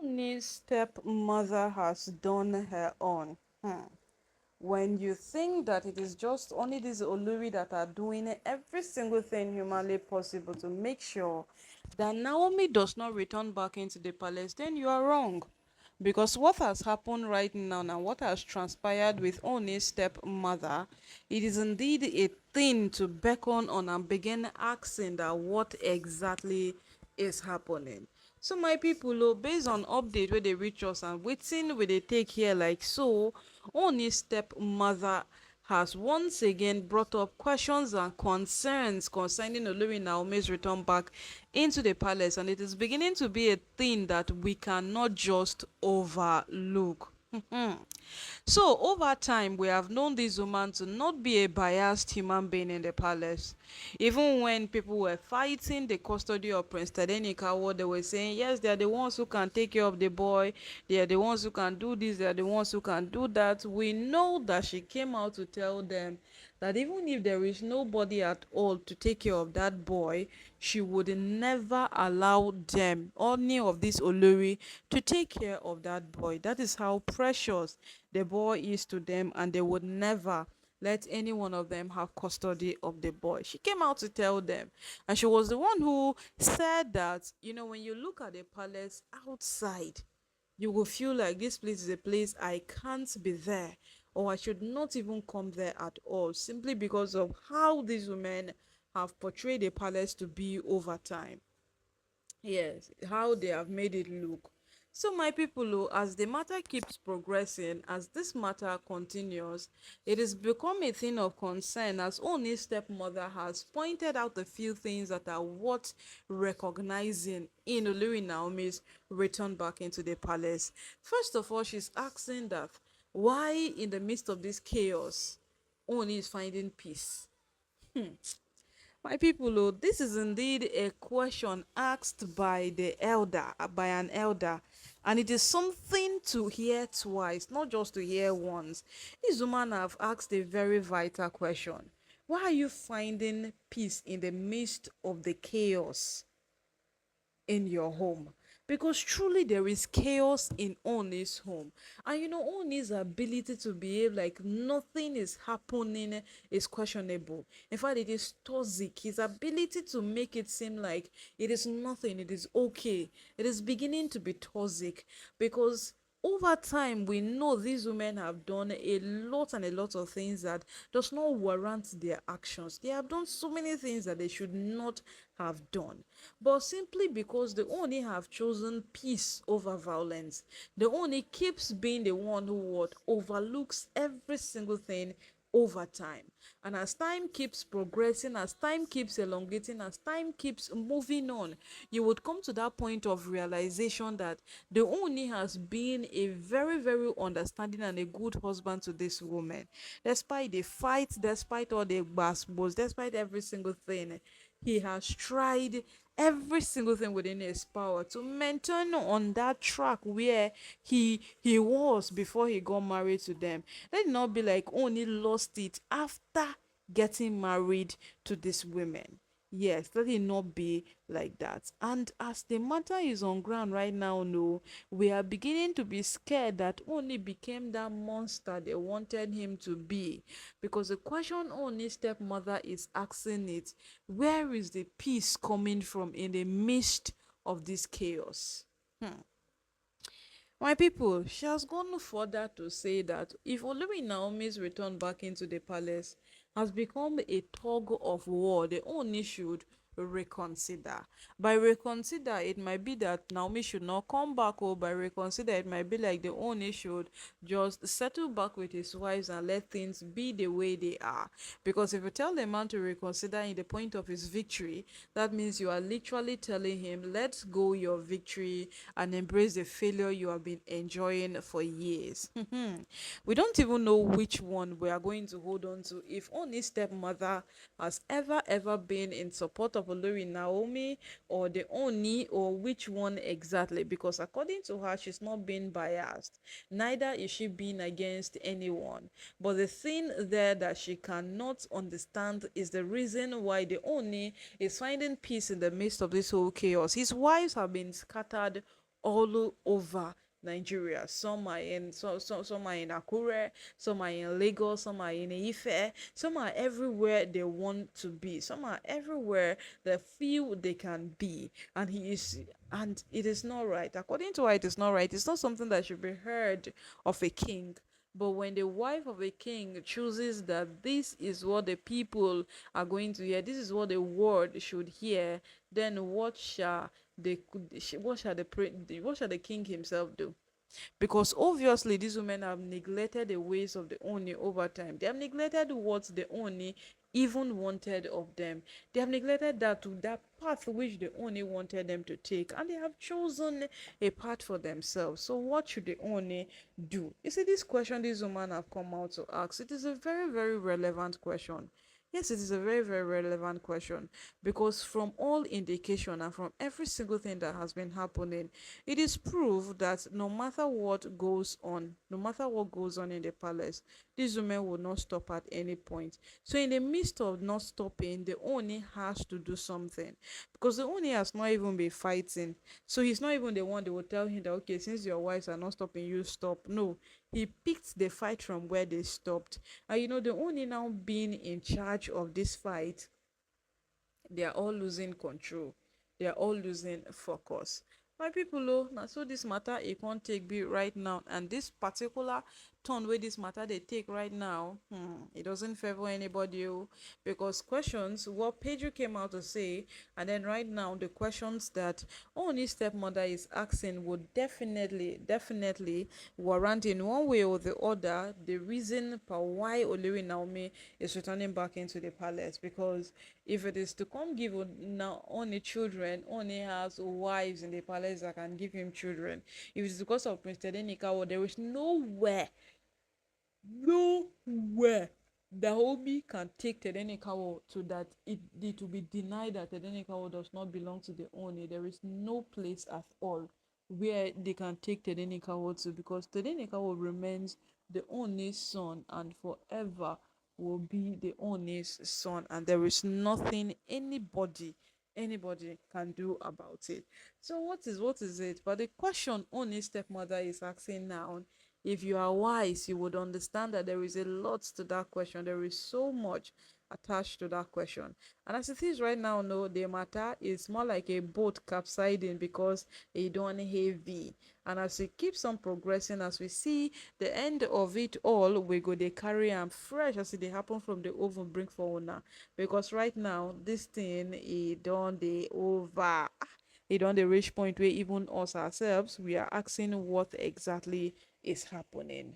Oonis' stepmother has done her own. When you think that it is just only these Oluri that are doing every single thing humanly possible to make sure that Naomi does not return back into the palace, then you are wrong. Because what has happened right now and what has transpired with Oni's stepmother, it is indeed a thing to beckon on and begin asking that what exactly is happening. So my people, based on update where they reach us and waiting where they take here like so, Oni's stepmother has once again brought up questions and concerns concerning Olori Naomi's return back into the palace, and it is beginning to be a thing that we cannot just overlook. So, over time, we have known this woman to not be a biased human being in the palace. Even when people were fighting the custody of Prince Tadenikawa, they were saying, yes, they are the ones who can take care of the boy, they are the ones who can do this, they are the ones who can do that. We know that she came out to tell them that even if there is nobody at all to take care of that boy, she would never allow them, any of this Olori, to take care of that boy. That is how precious the boy is to them, and they would never let any one of them have custody of the boy. She came out to tell them, and she was the one who said that, when you look at the palace outside, you will feel like this place is a place I can't be there, or I should not even come there at all, simply because of how these women have portrayed the palace to be over time. Yes, how they have made it look. So, my people, as the matter keeps progressing, as this matter continues, it has become a thing of concern as Oni's stepmother has pointed out a few things that are worth recognizing in Olori Naomi's return back into the palace. First of all, she's asking that why, in the midst of this chaos, Oni is finding peace. My people, this is indeed a question asked by an elder, and it is something to hear twice, not just to hear once. This woman have asked a very vital question. Why are you finding peace in the midst of the chaos in your home? Because truly there is chaos in Oni's home. And Oni's ability to behave like nothing is happening is questionable. In fact, it is toxic. His ability to make it seem like it is nothing, it is okay, it is beginning to be toxic. Because over time we know these women have done a lot and a lot of things that does not warrant their actions. They have done so many things that they should not have done, but simply because they only have chosen peace over violence, they only keeps being the one who what overlooks every single thing over time. And as time keeps progressing, as time keeps elongating, as time keeps moving on, you would come to that point of realization that the Oni has been a very, very understanding and a good husband to this woman. Despite the fights, despite all the basketballs, despite every single thing, he has tried every single thing within his power to maintain on that track where he was before he got married to them. Let it not be like only lost it after getting married to these women. Yes, let it not be like that. And as the matter is on ground right now, no, we are beginning to be scared that only became that monster they wanted him to be. Because the question only stepmother is asking it, where is the peace coming from in the midst of this chaos? My people, she has gone further to say that if Olori Naomi's return back into the palace has become a tug of war, the Oni should reconsider. By reconsider, it might be that Naomi should not come back, or by reconsider, it might be like the Oni should just settle back with his wives and let things be the way they are. Because if you tell a man to reconsider in the point of his victory, that means you are literally telling him, let go your victory and embrace the failure you have been enjoying for years. We don't even know which one we are going to hold on to. If only stepmother has ever been in support of Olori Naomi, or the Oni, or which one exactly, because according to her, she's not being biased, neither is she being against anyone. But the thing there that she cannot understand is the reason why the Oni is finding peace in the midst of this whole chaos. His wives have been scattered all over Nigeria. Some are in Akure, some are in Lagos, some are in Ife, some are everywhere they want to be, some are everywhere they feel they can be. And it is not right. According to why it is not right, it's not something that should be heard of a king. But when the wife of a king chooses that this is what the people are going to hear, this is what the world should hear, then what shall the king himself do? Because obviously these women have neglected the ways of the Oni over time. They have neglected what the Oni even wanted of them. They have neglected that path which the Oni wanted them to take, and they have chosen a path for themselves. So what should the Oni do? You see, this question these women have come out to ask, it is a very, very relevant question. Yes, it is a very, very relevant question, because from all indication and from every single thing that has been happening, it is proved that no matter what goes on in the palace, these women will not stop at any point. So, in the midst of not stopping, the Oni has to do something, because the Oni has not even been fighting. So, he's not even the one that will tell him that, okay, since your wives are not stopping, you stop. No, he picked the fight from where they stopped. And the Oni now being in charge of this fight, they are all losing control, they are all losing focus. My people, oh, na so this matter e can't take be right now, and this particular turn where this matter they take right now, it doesn't favor anybody, oh, because questions what Pedro came out to say, and then right now the questions that only stepmother is asking would definitely warrant in one way or the other the reason for why Olori Naomi is returning back into the palace. Because if it is to come give now only children, only has wives in the palace that can give him children, if it's because of Prince Tedenikawa, there is nowhere Naomi can take Tedenikawa to that it will be denied that Tedenikawa does not belong to the Oni. There is no place at all where they can take Tedenikawa to, because Tedenikawa remains the Oni's son and forever will be the Oni's son, and there is nothing anybody can do about it. So what is it? But the question Oni's stepmother is asking now, if you are wise, you would understand that there is a lot to that question. There is so much attached to that question. And as it is right now, no, the matter is more like a boat capsizing because it don't heavy. And as it keeps on progressing, as we see the end of it all, we go they carry am fresh as they happen from the oven bring for now. Because right now, this thing it don't dey over. It don't the reach point where even us ourselves we are asking what exactly is happening.